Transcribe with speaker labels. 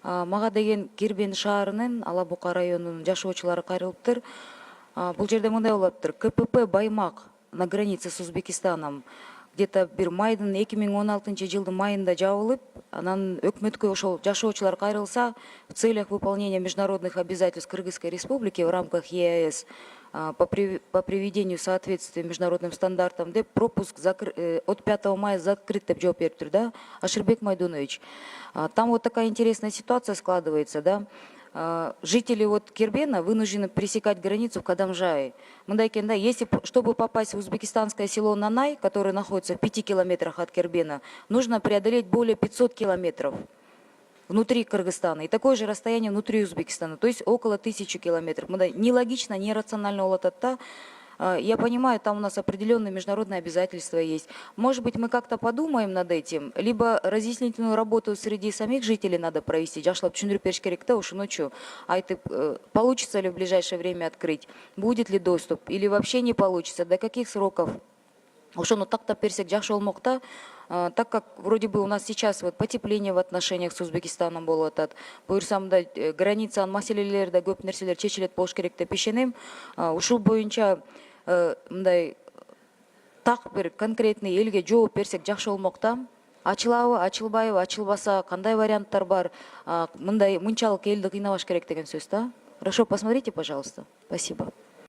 Speaker 1: Мага деген Кирбен шаарынын Ала Бука районунун жашоочулары кайрылыптыр. Бул жерде мындай болуптур. КПП Баймак на границе с Узбекистаном где-то бир майдын 2016 жылдын майында жабылып, анан өкмөткө ошол жашоочулар кайрылса, в целях выполнения международных обязательств Кыргызской республики в рамках ЕАЭС по приведению соответствия международным стандартам деп пропуск от 5 мая закрыт деп жооп бериптир, да, Аширбек Майдунович. Там вот такая интересная ситуация складывается, да. Жители вот Кирбена вынуждены пересекать границу в Кадамжае. Да, если, чтобы попасть в узбекистанское село Нанай, которое находится в 5 километрах от Кирбена, нужно преодолеть более 500 километров внутри Кыргызстана и такое же расстояние внутри Узбекистана, то есть около 1000 километров. Нелогично, нерационально улататта. Я понимаю, там у нас определенные международные обязательства есть. Может быть, мы как-то подумаем над этим, либо разъяснительную работу среди самих жителей надо провести. Жашлап чундуруп бериш керек да, ушу ночью. Получится ли в ближайшее время открыть? Будет ли доступ? Или вообще не получится? До каких сроков? Ошону тактап берсек жакшы болмок да. Так как вроде бы у нас сейчас вот потепление в отношениях с Узбекистаном болуп атат. Буюрсам да границанын маселелери да көп нерселер чечилет болуш керек деп ишенем. Ушул боюнча мындай так бир конкретный элге жооп берсек жакшы болмок да. Ачылабы, ачылбайбы, ачылбаса кандай варианттар бар? Мындай мынчалык элди кыйнабаш керек деген сөз да. Хорошо, посмотрите, пожалуйста. Спасибо.